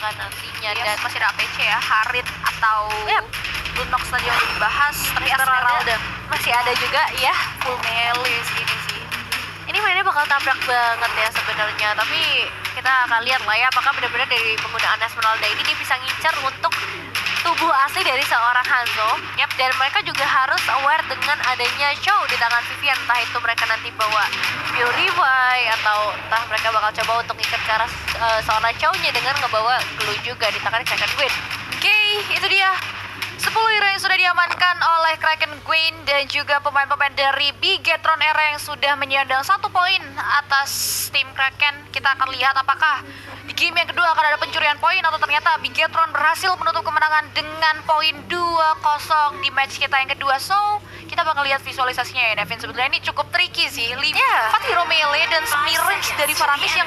kan nantinya. Dan masih ada APC ya, Harit atau Lunox tadi yang dibahas. Tapi Esmeralda masih ada juga ya, full melee segini sih. Ini mainnya bakal tabrak banget ya sebenarnya, tapi kita akan lihat lah ya apakah benar-benar dari penggunaan Esmeralda ini dia bisa ngincar untuk tubuh asli dari seorang Hanzo. Dan mereka juga harus aware dengan adanya Chow di tangan Vivian, entah itu mereka nanti bawa Purify atau entah mereka bakal coba untuk ngikat ke arah seorang Chow-nya dengan ngebawa Glue juga di tangan Kraken Queen. Oke, itu dia 10 hero yang sudah diamankan oleh Kraken Queen dan juga pemain-pemain dari Bigetron Era yang sudah menyandang 1 poin atas tim Kraken. Kita akan lihat apakah di game yang kedua akan ada pencurian poin atau ternyata Bigetron berhasil menutup kemenangan dengan poin 2-0 di match kita yang kedua. So, kita bakal lihat visualisasinya ya Devin. Sebetulnya ini cukup tricky sih. 4 hero melee dan semi-range dari Faramis yang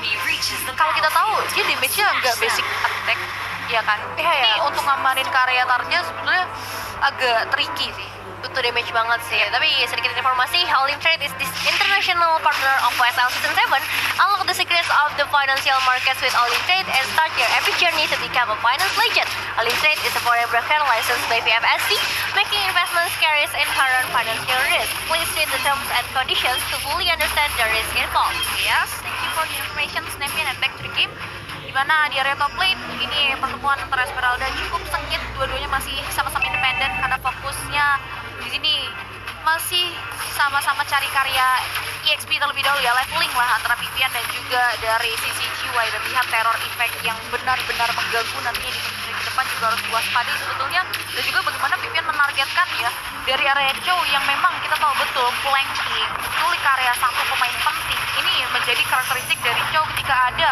kalau kita tahu dia damage-nya nggak basic attack. Ya kan, ini untuk ngamanin karya tarnya sebetulnya agak tricky sih. Butuh damage banget sih. Tapi sedikit informasi, Olim Trade is this international partner of YSL Season 7. Unlock the secrets of the financial markets with Olim Trade and start your epic journey to become a finance legend. Olim Trade is a foreign broker licensed by VFSC, making investments carries inherent financial risk. Please read the terms and conditions to fully understand the risk involved. Yes, thank you for the information, Snappy, and back to the game. Dimana di area top lane ini pertemuan antara Esmeralda cukup sengit, dua-duanya masih sama-sama independen karena fokusnya di sini masih sama-sama cari karya EXP terlebih dahulu ya, leveling lah antara Vivian dan juga dari sisi GY, dan lihat terror effect yang benar-benar mengganggu nantinya di match ke depan juga harus waspadai sebetulnya. Dan juga bagaimana Vivian menargetkan ya dari area Chow yang memang kita tahu betul flanking, menculik area satu pemain penting ini menjadi karakteristik dari Chow ketika ada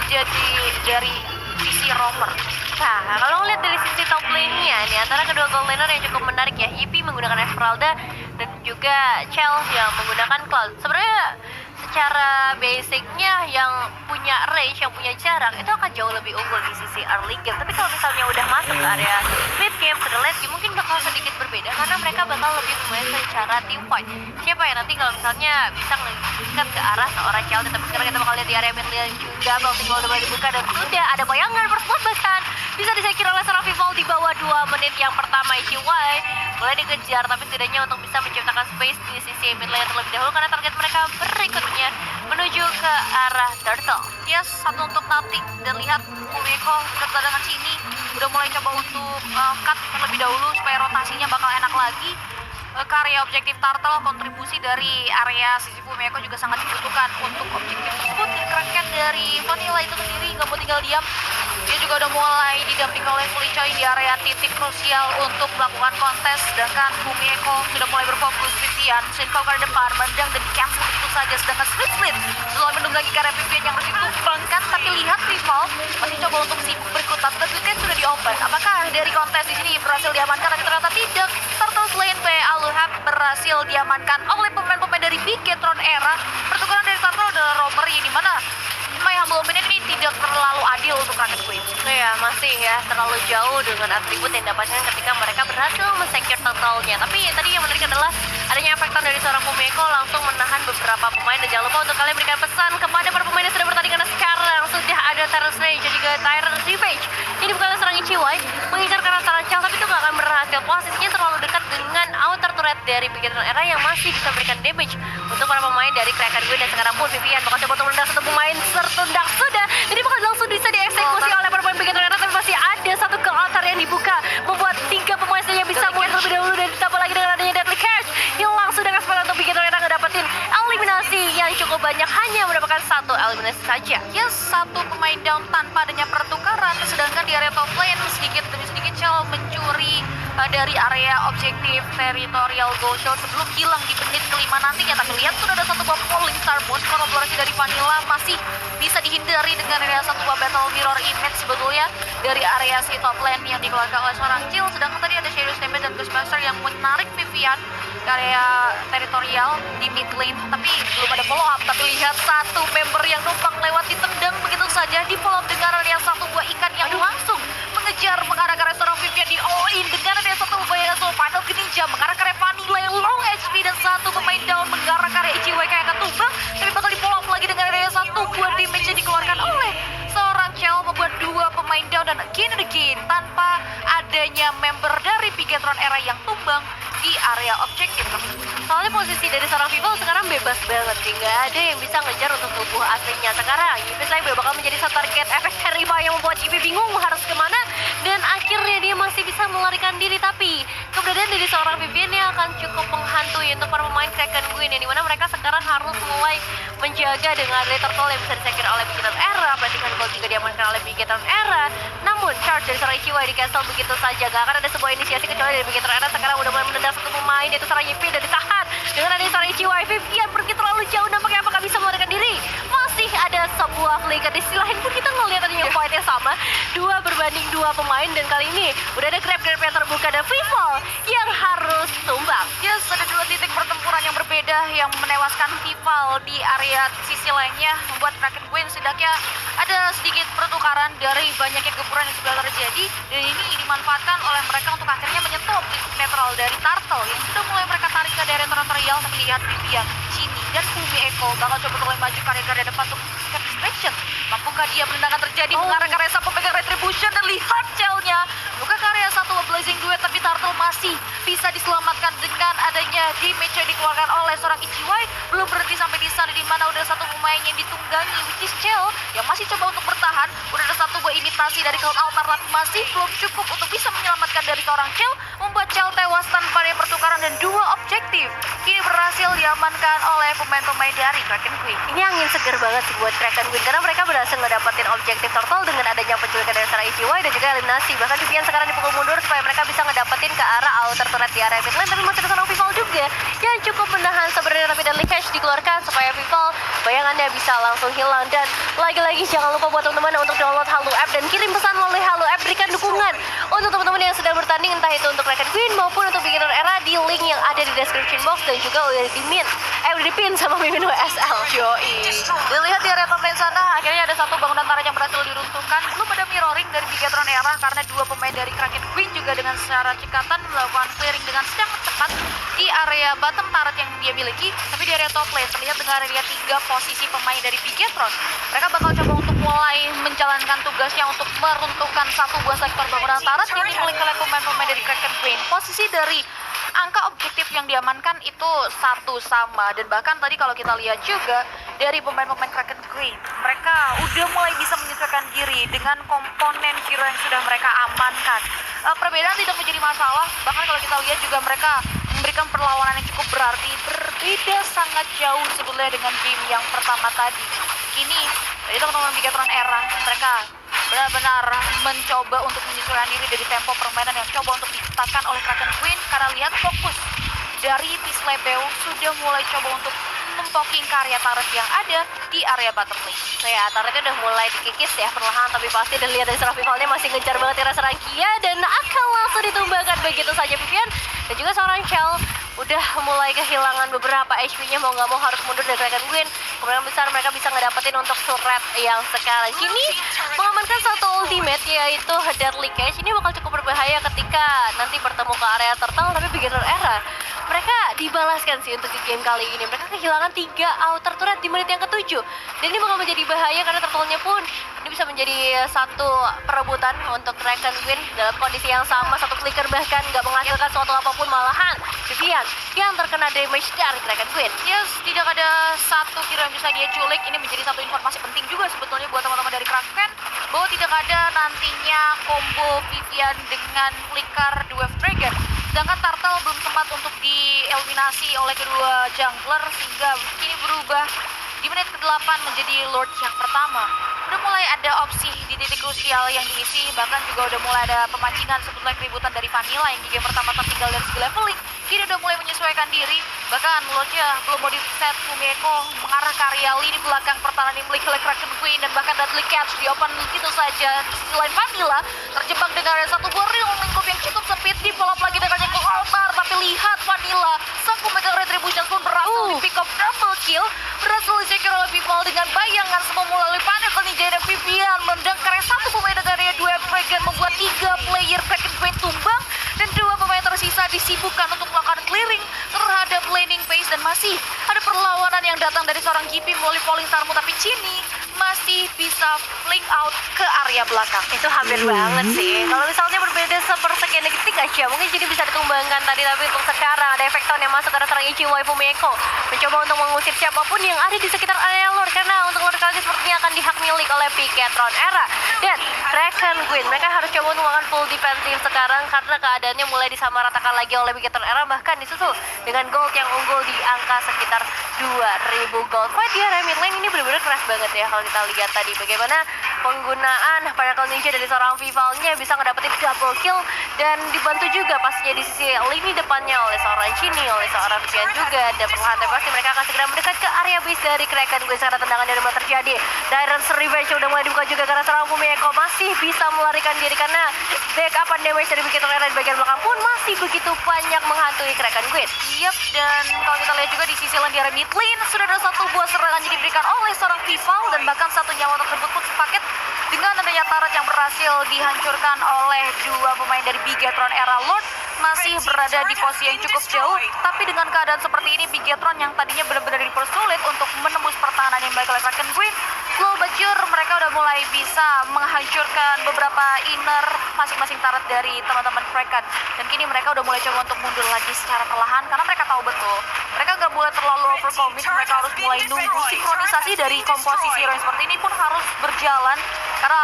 jadi dari sisi roamer. Nah, kalau ngeliat dari sisi top lane-nya nih, antara kedua gold laner yang cukup menarik ya, Yipi menggunakan Esmeralda dan juga Chell yang menggunakan Cloud. Sebenarnya secara basicnya yang punya range, yang punya jarak itu akan jauh lebih unggul di sisi early game. Tapi kalau misalnya udah masuk ke area mid game, ke late game mungkin bakal sedikit berbeda karena mereka bakal lebih bermain secara team fight. Siapa ya nanti kalau misalnya bisa ngekat ke arah seorang Chell. Tapi sekarang kita bakal lihat di area mid lane juga, Baltic Wall udah dibuka dan sudah ada bayangan berspot bahkan bisa disakir oleh seorang Vival di bawah 2 menit yang pertama. GY boleh dikejar tapi setidaknya untuk bisa menciptakan space di sisi mid lane terlebih dahulu karena target mereka berikutnya menuju ke arah Turtle. Yes, satu untuk Tati dan lihat Kumeko kedatangan sini udah mulai coba untuk cut terlebih dahulu supaya rotasinya bakal enak lagi. Karya objektif Turtle, kontribusi dari area sisi Fumeko juga sangat dibutuhkan untuk objektif tersebut. Kraken dari Vanilla itu sendiri nggak mau tinggal diam. Dia juga udah mulai didampingi oleh Fulicoy di area titik krusial untuk melakukan kontes. Sedangkan Fumeko sudah mulai berfokus Vivian, Sinfo ke depan, mendang dan cancel begitu saja. Sedangkan Split selalu menunggangi karya Vivian yang harus ditumbangkan. Tapi lihat Vival masih coba untuk sibuk berkutat dan Vivian sudah diopen. Apakah dari kontes di sini berhasil diamankan? Tapi ternyata tidak. Turtle Lane P. Aluhab berhasil diamankan oleh pemain-pemain dari Bigetron Era. Pertukaran dari Turtle adalah roamer yang dimana My Humble Opinion ini tidak terlalu adil untuk Kraken Queen. Ya, masih ya terlalu jauh dengan atribut yang dapatkan ketika mereka berhasil men-secure Turtle-nya. Tapi tadi yang menarik adalah adanya efektor dari seorang Fumeko langsung menahan beberapa pemain. Dan jangan lupa untuk kalian berikan pesan kepada para pemain yang sudah bertanding karena sekarang sudah ada Terrence Rage dan juga Tyrant Revenge. Ini bukan seorang Ichiwai mengincar karena Chell, tapi itu gak akan berhasil. Posisinya terlalu dekat dengan outer turret dari Bigetron Era yang masih bisa memberikan damage untuk para pemain dari Kraken Queen. Dan sekarang pun Vivian bakal coba untuk menendang satu pemain tertundang sudah. Jadi bakal langsung bisa dieksekusi oleh para pemain Bigetron Era, tapi masih ada satu ke altar yang dibuka membuat 3 pemain saja yang bisa mulai terlebih dahulu dan ditambah lagi dengan adanya Deadly Cash yang langsung dengan kesempatan untuk Bigetron Era ngedapetin eliminasi yang cukup banyak, hanya mendapatkan 1 eliminasi saja. Yes, 1 pemain down tanpa adanya pertukaran. Sedangkan di area top lane sedikit demi sedikit Chell mencuri dari area objektif teritorial goal shot sebelum hilang di menit kelima nantinya. Tapi lihat sudah ada satu buah polling star boost, kolaborasi dari Vanilla masih bisa dihindari dengan area satu buah battle mirror image sebetulnya dari area si top lane yang dikeluarkan oleh seorang Chill. Sedangkan tadi ada Shadow Stamina dan Ghostmaster yang menarik Vivian ke area teritorial di mid lane, tapi belum ada follow up. Tapi lihat satu member yang numpang lewat ditendang begitu saja, di follow up dengan area satu buah ikan yang langsung mengejar mengarah ke arah seorang Vivian di all in dengan ada satu bayangan soal panel ke ninja mengarah ke arah Vanilla yang low HP dan satu pemain down mengarah ke arah Ichiwai kayak akan tumbang, tapi bakal di follow up lagi dengan area satu buah damage yang dikeluarkan oleh seorang Chell membuat 2 pemain down dan again and again tanpa adanya member dari Bigetron Era yang tumbang di area objektif tersebut. Soalnya posisi dari seorang Vival sekarang bebas banget nih, nggak ada yang bisa ngejar untuk tubuh aslinya. Sekarang Yipi Slayber bakal menjadi satu target efek Terrify yang membuat Yipi bingung harus kemana, dan akhirnya dia masih bisa melarikan diri. Tapi keberadaan dari seorang Vivian ini akan cukup menghantui untuk para pemain Kraken Queen, yang dimana mereka sekarang harus mulai menjaga dengan adanya turtle yang bisa disecure oleh Bigetron Era. Perhatikan gol juga diamankan oleh Bigetron Era. Namun charge dari seorang Ichiwai di cancel begitu saja, gak akan ada sebuah inisiasi kecuali dari Bigetron Era. Sekarang udah mulai menendang satu pemain, yaitu seorang Yipi, dan ditahan dengan adanya seorang Ichiwai. Vivian pergi terlalu jauh, nampaknya apakah bisa melarikan diri? Masih ada sebuah flicker. Di sisi lain pun kita ngelihat adanya fight yang sama, 2 berbanding 2 pemain, dan kali ini udah ada grab-grab yang terbuka dan Vival yang harus tumbang. Yes, ada 2 titik pertempuran yang berbeda yang menewaskan Vival di area sisi lainnya, membuat Kraken Queen setidaknya ada sedikit pertukaran dari banyaknya gempuran yang sudah terjadi, dan ini dimanfaatkan oleh mereka untuk akhirnya menyetop titik netral dari Turtle yang sudah mulai mereka tarik ke daerah teritorial. Tapi lihat Vivian, Chini, dan Fumi Eko bakal coba mulai maju ke area depan untuk Satisfaction. Mampukah dia menendangkan terjadi mengarah ke area satu pemegang Retribution, dan lihat cellnya buka ke area satu Blazing Duet, tapi Turtle masih bisa diselamatkan dengan adanya damage yang dikeluarkan oleh seorang Ichiwai. Belum berhenti sampai di sana, di mana udah satu pemain yang ditunggangi, which is Cell, yang masih coba untuk bertahan. Udah ada satu buah imitasi dari Cloud Altar, tapi masih belum cukup untuk bisa menyelamatkan dari seorang Cell, membuat Cell tewas tanpa ada pertukaran, dan 2 objektif kini berhasil diamankan oleh pemain-pemain dari Kraken Queen. Ini angin segar banget sih buat Kraken Queen, karena mereka berhasil ngedapetin objektif Turtle dengan adanya penculikan dari seorang Ichiwai dan juga eliminasi. Bahkan Vivian sekarang dipukul mundur supaya mereka bisa ngedapetin ke arah outer turret di area mid lane. Tapi masih ada seorang Vival juga yang cukup menahan sebenarnya, tapi Deadly Catch dikeluarkan supaya Vival bayangannya bisa langsung hilang. Dan lagi-lagi jangan lupa buat teman-teman untuk download Halo App dan kirim pesan melalui Halo App. Berikan dukungan untuk teman-teman yang sedang bertanding, entah itu untuk Kraken Queen maupun untuk Bigetron Era, di link yang ada di description box, dan juga udah dipin sama Mimin WSL. Yoi. Dilihat di area top lane sana, akhirnya ada satu bangunan turret yang berhasil diruntuhkan. Belum ada mirroring dari Bigetron Era karena 2 pemain dari Kraken Queen juga dengan secara cekatan melakukan clearing dengan sangat cepat di area bottom turret yang dia miliki. Tapi di area top lane terlihat dengan area 3 posisi pemain dari Bigetron. Mereka bakal coba untuk mulai menjalankan tugasnya untuk meruntuhkan satu buah sektor bangunan turret yang dimiliki oleh pemain-pemain dari Kraken Queen. Posisi dari angka objektif yang diamankan itu 1 sama, dan bahkan tadi kalau kita lihat juga dari pemain-pemain Kraken Queen, mereka udah mulai bisa menyesuaikan diri dengan komponen hero yang sudah mereka amankan. Perbedaan tidak menjadi masalah, bahkan kalau kita lihat juga mereka memberikan perlawanan yang cukup berarti, berbeda sangat jauh sebetulnya dengan game yang pertama tadi. Kini dari teman-teman Bigetron Era, mereka benar-benar mencoba untuk menyesuaikan diri dari tempo permainan yang coba untuk diciptakan oleh Kraken Queen, karena lihat fokus dari Tislebeu sudah mulai coba untuk mempoking karya turret yang ada di area bottom lane. So ya, turretnya udah mulai dikikis ya perlahan, tapi pasti dan lihat dari seorang Vivalnya masih ngejar banget ya seorang Kia, dan akan langsung ditumbangkan begitu saja Vivian. Dan juga seorang Chell udah mulai kehilangan beberapa HP-nya, mau nggak mau harus mundur dari Kraken Queen. Kemungkinan besar mereka bisa ngedapetin untuk turret yang sekarang kini mengamankan satu ultimate, yaitu Deadly Catch. Ini bakal cukup berbahaya ketika nanti bertemu ke area Turtle, tapi Bigetron Era mereka dibalaskan sih untuk di game kali ini. Mereka kehilangan 3 outer turret di menit yang ke-7, dan ini bakal menjadi bahaya karena Turtle-nya pun ini bisa menjadi satu perebutan untuk Kraken Queen dalam kondisi yang sama. Satu flicker bahkan nggak menghasilkan suatu apapun, malahan Vivian yang terkena damage dari Kraken Queen. Yes, tidak ada satu hero yang bisa dia culik. Ini menjadi satu informasi penting juga sebetulnya buat teman-teman dari Kraken, bahwa tidak ada nantinya combo Vivian dengan flicker Dwarf Dragon. Sedangkan Turtle belum sempat untuk dieliminasi oleh kedua jungler, sehingga kini berubah di menit ke-8 menjadi Lord yang pertama. Udah mulai ada opsi di titik krusial yang diisi, bahkan juga udah mulai ada pemancingan sebetulnya keributan dari Vanilla yang di game pertama tertinggal dari segi leveling. Kini udah mulai menyesuaikan diri, bahkan Lordnya belum mau di-set. Fumeko mengarah ke area lini belakang pertahanan yang dimiliki oleh Kraken Queen, dan bahkan Deadly Catch di-open begitu saja. Di sisi lain Vanilla terjebak dengan area satu buah real lingkup yang cukup sempit, di-follow lagi dengan Cloud Altar. Tapi lihat Vanilla, sang pemegang Retribution pun berhasil di-pick up double kill, berhasil di-secure oleh Vival dengan bayangan semua melalui panel Ninja dan Vivian mendang ke area satu pemain dari area 2 Dragon, membuat 3 player Kraken Queen tumbang, dan 2 pemain tersisa disibukkan untuk melakukan clearing terhadap laning phase. Dan masih ada perlawanan yang datang dari seorang GP melalui Falling Starmu, tapi Chini masih bisa flick out ke area belakang. Itu hampir banget sih. Kalau misalnya berbeda sepersekian detik aja, mungkin jadi bisa dikembangkan tadi. Tapi untuk sekarang ada efekton yang masuk ke serang Ichiwai Fumiko, mencoba untuk mengusir siapapun yang ada di sekitar area Lord, karena untuk Lord kali ini sepertinya akan dihak milik oleh Piketron Era dan Kraken Queen. Mereka harus coba untuk melakukan full defensif sekarang karena keadaannya mulai disamaratakan lagi oleh Piketron Era, bahkan disusul dengan gold yang unggul di angka sekitar 2000 gold. Fight di area mid lane ini benar-benar keras banget ya kalau kita lihat tadi bagaimana penggunaan Paragon Ninja dari seorang rivalnya bisa ngedapetin double kill, dan dibantu juga pastinya di sisi lini depannya oleh seorang Chini, oleh seorang Vivian juga. Dan perlahan pasti mereka akan segera mendekat ke area base dari Kraken Queen karena tendangan yang mulai terjadi. Tyrant's Revenge udah mulai dibuka juga karena seorang Fumiko masih bisa melarikan diri karena backup damage dari Piketron Era di bagian belakang pun masih begitu banyak menghantui Kraken Queen. Yap, dan kalau kita lihat juga di sisi lain di area mid lane sudah ada satu buah serangan yang diberikan oleh seorang rival, dan bahkan satu nyawa tersebut pun sepaket dengan adanya turret yang berhasil dihancurkan oleh dua pemain dari Bigetron Era. Lord masih berada di posisi yang cukup jauh, tapi dengan keadaan seperti ini Bigetron yang tadinya benar-benar dipersulit untuk menembus pertahanan yang baik oleh Kraken Queen, slow but sure mereka udah mulai bisa menghancurkan beberapa inner masing-masing turret dari teman-teman Kraken, dan kini mereka udah mulai coba untuk mundur lagi secara perlahan karena mereka tahu betul mereka nggak boleh terlalu overcommit. Mereka harus mulai nunggu sinkronisasi dari komposisi hero yang seperti ini pun harus berjalan karena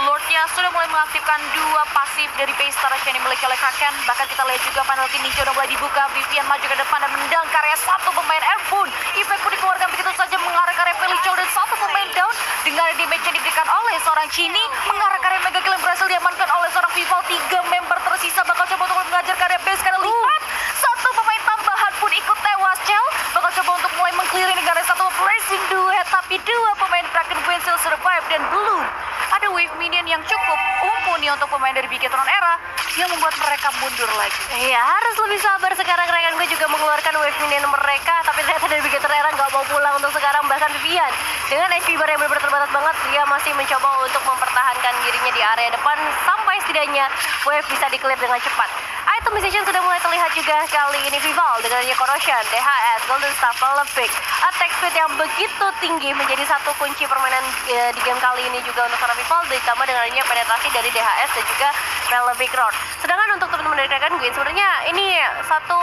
Lordnya sudah mulai mengaktifkan dua pasif dari base turret yang dimiliki oleh Kraken. Bahkan kita lihat juga panel Ninja udah mulai dibuka, Vivian maju ke depan dan menendang karya satu pemain Airborne. Impact pun dikeluarkan begitu saja mengarah ke area Felicio, dan satu pemain down dengan damage yang diberikan oleh seorang Chini mengarah ke area Mega Kill yang berhasil diamankan oleh seorang rival. 3 member tersisa bakal coba untuk mengajar ke area base karena lihat satu pemain tambahan pun ikut tewas. Cel bakal coba untuk mulai meng-clear ini karena satu racing duet, tapi dua pemain Kraken Queen still survive dan belum ada wave minion yang cukup mumpuni untuk pemain dari Bigetron Era yang membuat mereka mundur lagi. Iya, harus lebih sabar sekarang. Kraken gue juga mengeluarkan wave minion mereka, tapi ternyata dari Bigetron Era nggak mau pulang untuk sekarang. Bahkan Vivian dengan HP bar yang benar-benar terbatas banget, dia masih mencoba untuk mempertahankan dirinya di area depan sampai setidaknya wave bisa di-clear dengan cepat. Itemization sudah mulai terlihat juga kali ini Vival dengan adanya Corrosion, DHS, Golden Staff, Malefic, attack speed yang begitu tinggi menjadi satu kunci permainan di game kali ini juga untuk para Vival, ditambah dengan adanya penetrasi dari DHS dan juga Malefic Roar. Sedangkan untuk teman-teman dari Kraken Queen sebenarnya ini satu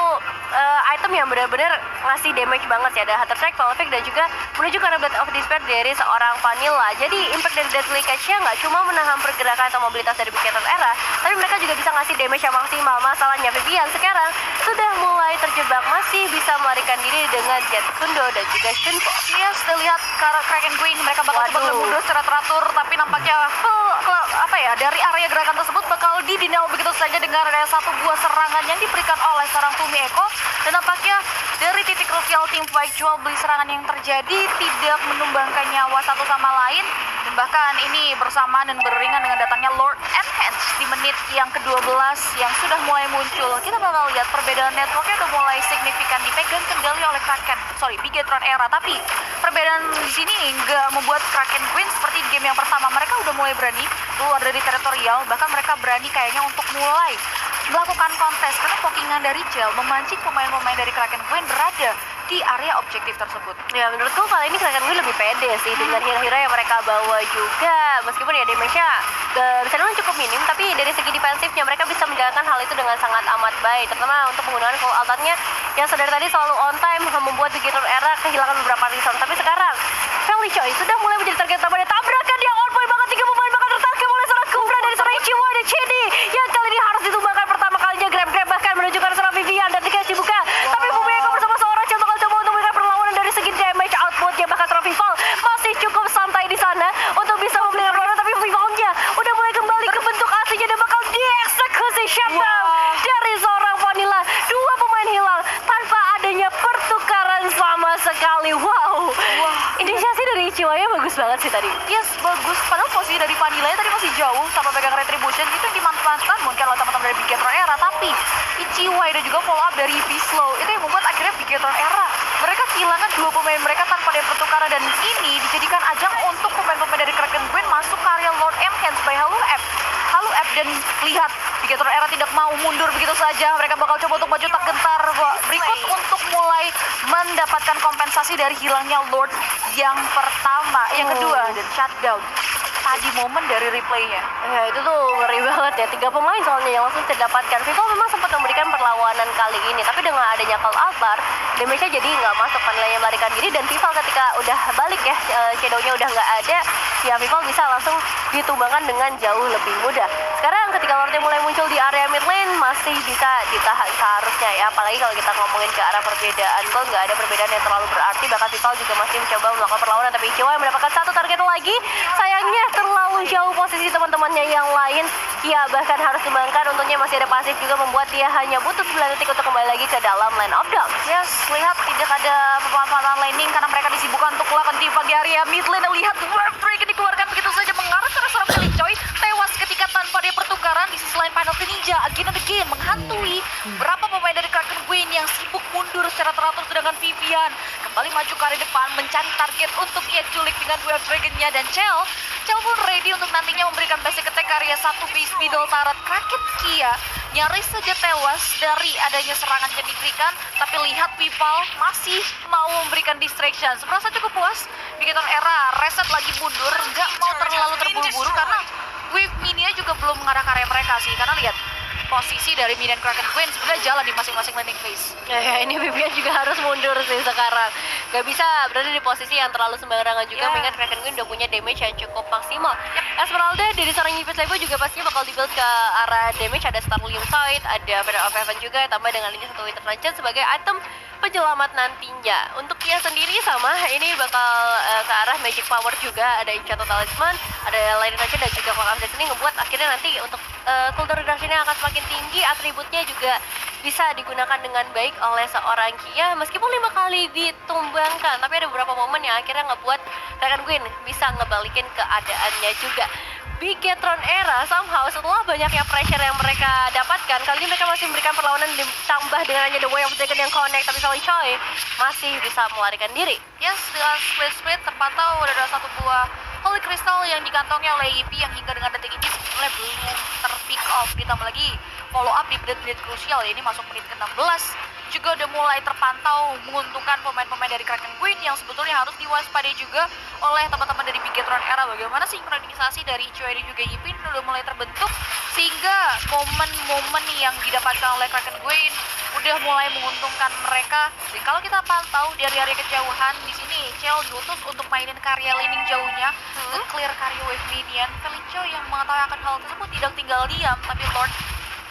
item yang benar-benar ngasih damage banget ya. Ada Hunter Strike, Malefic, dan juga menuju ke arah Blade of Despair dari seorang Vanilla. Jadi impact dari Deadly Catch-nya nggak cuma menahan pergerakan atau mobilitas dari Bigetron Era, tapi mereka juga bisa ngasih damage yang maksimal. Masalahnya Vivian sekarang sudah mulai terjebak, masih bisa melarikan diri dengan Jet Kundo dan juga Shunpo. Iya, sudah lihat Kraken Queen mereka bakal coba mundur secara teratur, tapi nampaknya dari area gerakan tersebut bakal didinau begitu saja dengan ada satu buah serangan yang diberikan oleh seorang Fumiko, dan nampaknya dari titik krusial tim fight jual beli serangan yang terjadi tidak menumbangkan nyawa satu sama lain, dan bahkan ini bersamaan dan beriringan dengan datangnya Lord Enhance di menit yang ke-12 yang sudah mulai muncul. Kita bakal lihat perbedaan networknya udah mulai signifikan dipegang kendali oleh Bigetron Era, tapi perbedaan di sini nggak membuat Kraken Queen seperti di game yang pertama. Mereka udah mulai berani keluar dari teritorial, bahkan mereka berani kayaknya untuk mulai melakukan kontes karena pokingan dari Gel memancing pemain-pemain dari Kraken Queen berada di area objektif tersebut. Ya menurutku kali ini Kraken Queen lebih pede sih dengan hero-hero yang mereka bawa juga, meskipun ya damage-nya bisa dibilang cukup minim, tapi dari segi defensifnya mereka bisa menjalankan hal itu dengan sangat amat baik, terutama untuk penggunaan full ultimate-nya yang dari tadi selalu on time membuat Bigetron Era kehilangan beberapa resource. Tapi sekarang Felicio sudah mulai menjadi target utama, tabrakan yang on point banget, 3 pemain bakal tertangkap oleh seorang Kufra dari seorang Ichiwa dan Chidi yang kali ini harus ditumbangkan pertama kalinya. Grab bahkan menuju ke seorang Vivian dan tiga dibuka, tapi Fumiko bersama seorang Chil bakal coba untuk memberikan perlawanan dari segi damage outputnya. Bahkan seorang Vival masih cukup santai di sana untuk bisa memberikan perlawanan, tapi Vivalnya udah mulai kembali ke bentuk aslinya dan bakal dieksekusi shutdown dari seorang Vanilla. Dua pemain hilang tanpa adanya pertukaran sama sekali. Wow. Inisiasi dari Ichiwaya bagus banget sih tadi. Yes, bagus. Padahal posisi dari Vanilla tadi masih jauh sama pegang Retribution, itu dimanfaatkan mungkin oleh teman-teman dari Bigetron Era, tapi Ichiwaya dan juga follow up dari V-Slow itu yang membuat akhirnya Bigetron Era mereka kehilangan dua pemain mereka tanpa ada pertukaran, dan ini dijadikan ajang untuk pemain-pemain dari Kraken Queen masuk ke area Lord Enhance by Halo App, dan lihat Bigetron Era tidak mau mundur begitu saja. Mereka bakal coba untuk maju tak gentar berikut untuk mulai mendapatkan kompensasi dari hilangnya Lord yang pertama, yang kedua, dan shutdown. Tadi momen dari replaynya. Ya itu tuh ngeri banget ya, 3 pemain soalnya yang langsung terdapatkan. Vivo memang sempat memberikan perlawanan kali ini, tapi dengan adanya call altar, damage-nya jadi nggak masuk, nilainya melarikan diri, dan Vivo ketika udah balik ya, Shadow-nya udah nggak ada, ya Vivo bisa langsung ditumbangkan dengan jauh lebih mudah. Sekarang ketika Lordnya mulai muncul di area mid lane, masih bisa ditahan seharusnya ya, apalagi kalau kita ngomongin ke arah perbedaan goal, nggak ada perbedaan yang terlalu berarti, bahkan Vivo juga masih mencoba melakukan perlawanan, tapi Ichiwa yang mendapatkan 1 target lagi, sayangnya terlalu jauh posisi teman-temannya yang lain. Ya bahkan harus dibangkan, untungnya masih ada pasif juga membuat dia hanya butuh 9 detik untuk kembali lagi ke dalam line of dogs. Yes, lihat tidak ada pemanfaatan laning karena mereka disibukkan untuk melakukan di pagi area mid lane. Lihat Warp Break dikeluarkan begitu saja mengarah ke seorang Killjoy, tewas ketika tanpa dia pertukaran. Di sisi lain Final Ninja again and again menghantui berapa pemain dari Kraken Queen yang sibuk mundur secara teratur, sedangkan Vivian kembali maju ke area depan mencari target untuk ia culik dengan Warp Dragon-nya, dan Chell pun ready untuk nantinya memberikan basic attack area 1 base middle turret. Kraken Kia nyaris saja tewas dari adanya serangan yang diberikan, tapi lihat People masih mau memberikan distraction. Merasa cukup puas, Bigetron Era reset lagi mundur, nggak mau terlalu terburu-buru karena wave mini juga belum mengarah ke area mereka sih, karena lihat posisi dari minion Kraken Queen sebenarnya jalan di masing-masing landing phase. Ya, ini Vivian juga harus mundur sih sekarang. Gak bisa berada di posisi yang terlalu sembarangan juga, mengingat Kraken Queen udah punya damage yang cukup maksimal. Esmeralda dari seorang Yves Lebo juga pastinya bakal dibuild ke arah damage, ada Starlium Sight, ada Feather of Heaven juga, tambah dengan ini 1 Winter Legend sebagai item penyelamat nantinya. Untuk dia sendiri sama, ini bakal ke arah Magic Power juga, ada Enchanted Talisman, ada Lightning Legend dan juga Clock of Destiny, ngebuat akhirnya nanti untuk cooldown reduction-nya akan semakin tinggi, atributnya juga bisa digunakan dengan baik oleh seorang Kia, meskipun 5 kali ditumbangkan, tapi ada beberapa momen yang akhirnya ngebuat Kraken Queen bisa ngebalikin keadaannya juga. Bigetron Era somehow setelah banyaknya pressure yang mereka dapatkan, kali ini mereka masih memberikan perlawanan ditambah dengan hanya The Way of Dragon yang connect, tapi Sally Choi masih bisa melarikan diri. Yes, dengan split terpantau ada 1 buah Holy Crystal yang dikantongi oleh IP yang hingga dengan detik ini sebenarnya belum terpick off. Ditambah lagi follow up di menit-menit krusial, ini masuk menit ke-16 juga udah mulai terpantau menguntungkan pemain-pemain dari Kraken Queen yang sebetulnya harus diwaspadai juga oleh teman-teman dari Bigetron Era. Bagaimana sinkronisasi dari Choi dan juga Yipin udah mulai terbentuk sehingga momen-momen yang didapatkan oleh Kraken Queen udah mulai menguntungkan mereka. Dan kalau kita pantau dari area kejauhan di sini, Chell diutus untuk mainin karya laning jauhnya, clear karya wave minion. Felicio yang mengetahui akan hal tersebut tidak tinggal diam, tapi Lord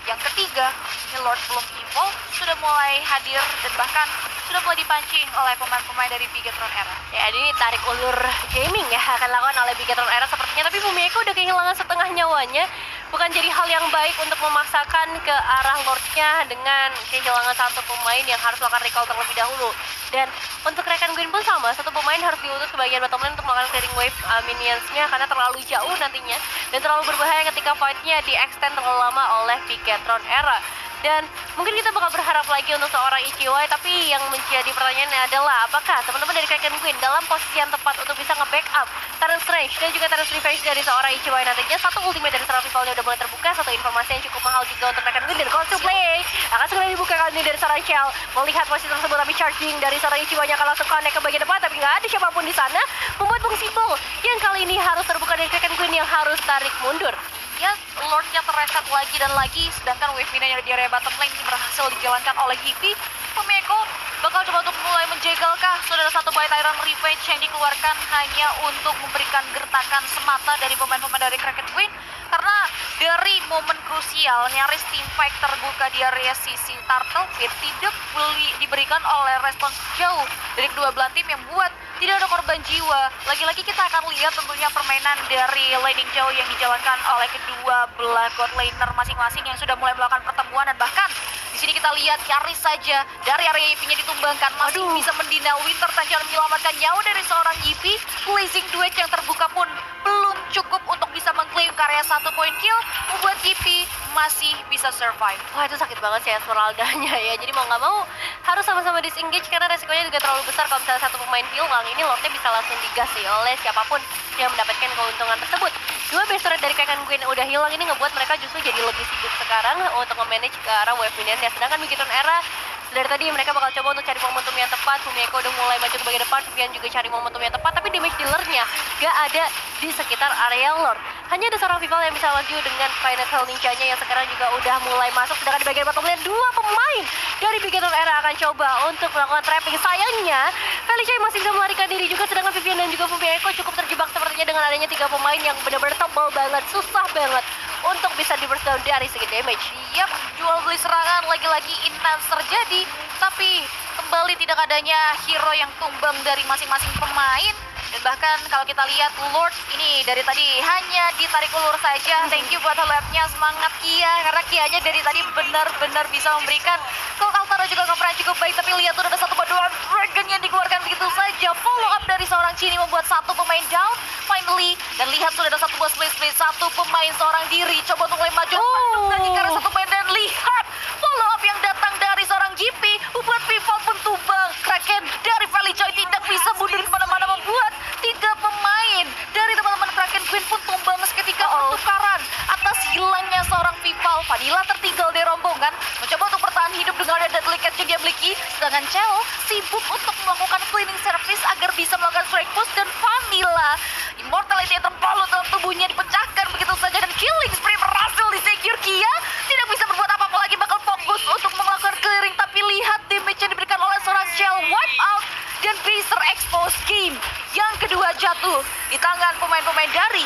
yang ketiga, ini Lord belum evolve, sudah mulai hadir dan bahkan sudah mulai dipancing oleh pemain-pemain dari Bigetron Era. Ya, ini tarik ulur gaming ya akan dilakukan oleh Bigetron Era sepertinya, tapi Fumiko udah kehilangan setengah nyawanya. Bukan jadi hal yang baik untuk memaksakan ke arah Lordnya dengan kehilangan 1 pemain yang harus melakukan recall terlebih dahulu. Dan untuk Kraken Queen pun sama, 1 pemain harus diutus ke bagian bottom lane untuk melakukan clearing wave minionsnya karena terlalu jauh nantinya dan terlalu berbahaya ketika fightnya di-extend terlalu lama oleh Bigetron Era. Dan mungkin kita bakal berharap lagi untuk seorang Ichiwai, tapi yang menjadi pertanyaannya adalah apakah teman-teman dari Kraken Queen dalam posisi yang tepat untuk bisa nge-backup Terrence Range dan juga Terrence Revenge dari seorang Ichiwai nantinya. 1 ultimate dari seorang rivalnya udah mulai terbuka, 1 informasi yang cukup mahal juga untuk Kraken Queen, dan call to play akan segera dibuka kali ini dari seorang Chell. Melihat posisi tersebut, tapi charging dari seorang Ichiwai akan langsung connect ke bagian depan, tapi nggak ada siapapun di sana, membuat fungsi ball yang kali ini harus terbuka dari Kraken Queen yang harus tarik mundur. Ya, Lordnya terreset lagi dan lagi, sedangkan wave minion di area bottom lane berhasil dijalankan oleh Hippie. Fumiko bakal coba untuk mulai menjegalkah? Sudah ada 1 buy Tyrant Revenge yang dikeluarkan hanya untuk memberikan gertakan semata dari pemain-pemain dari Kraken Queen, karena dari momen krusial nyaris tim fight terbuka di area sisi Turtle Pit tidak diberikan oleh respons jauh dari kedua belah tim yang buat tidak ada korban jiwa. Lagi-lagi kita akan lihat tentunya permainan dari laning jauh yang dijalankan oleh kedua belah god laner masing-masing yang sudah mulai melakukan pertemuan, dan bahkan di sini kita lihat nyaris saja dari area IP-nya ditumbangkan, masih bisa mendina Winter Tanjal menyelamatkan nyawa dari seorang IP. Blazing Duet yang terbuka pun belum cukup untuk bisa mengklaim karya 1 point kill, membuat IP masih bisa survive. Wah, itu sakit banget sih Esmeralda-nya ya. Jadi mau nggak mau harus sama-sama disengage karena resikonya juga terlalu besar kalau misalnya 1 pemain hilang. Ini Lordnya bisa langsung digas sih oleh siapapun yang mendapatkan keuntungan tersebut. dua base turret dari Kraken Queen udah hilang, ini ngebuat mereka justru jadi lebih sibuk sekarang untuk nge-manage ke arah wave minions ya. Sedangkan Begitu Era dari tadi mereka bakal coba untuk cari momentum yang tepat. Fumiko udah mulai maju ke bagian depan, Vivian juga cari momentum yang tepat, tapi damage dealernya gak ada di sekitar area lore. Hanya ada seorang rival yang bisa maju dengan Financial Ninja-nya yang sekarang juga udah mulai masuk. Sedangkan di bagian bottom lane, dua pemain dari Begitu Era akan coba untuk melakukan trapping. Sayangnya, Felicia masih bisa melarikan diri juga, sedangkan Vivian dan juga Fumiko cukup terjebak sepertinya dengan adanya 3 pemain yang benar-benar tebal banget, susah banget untuk bisa di burst down dari segi damage. Yap, jual beli serangan lagi-lagi intens terjadi, tapi kembali tidak adanya hero yang tumbang dari masing-masing pemain. Dan bahkan kalau kita lihat Lord ini dari tadi hanya ditarik ulur saja. Thank you buat helpnya, semangat Kia, karena Kianya dari tadi benar-benar bisa memberikan. Kalau Altaro juga covernya cukup baik, tapi lihat tuh ada satu baduan Dragon yang dikeluarkan begitu saja. Follow up dari seorang Chini membuat satu pemain down finally. Dan lihat sudah ada satu buah split, satu pemain seorang diri coba untuk mulai maju lagi karena satu pemain. Dan lihat follow up yang datang dari seorang GP membuat Vival pun tumbang. Kraken dari Valley Joy tidak bisa mundur kemana-mana, membuat 3 pemain dari teman-teman Kraken Queen pun tumbang seketika pertukaran atas hilangnya seorang Vival. Vanilla tertinggal di rombongan, mencoba untuk bertahan hidup dengan ada deadly catch yang dia miliki, sedangkan Chell sibuk untuk melakukan cleaning service agar bisa melakukan strike push. Dan Vanilla immortality yang terbalut dalam tubuhnya dipecahkan begitu saja, dan killing spree berhasil di secure. Kia tidak bisa berbuat apa-apa lagi, bakal fokus untuk melakukan clearing, tapi lihat damage yang diberikan oleh seorang Chell, wipe out dan Bracer expose game yang kedua jatuh di tangan pemain-pemain dari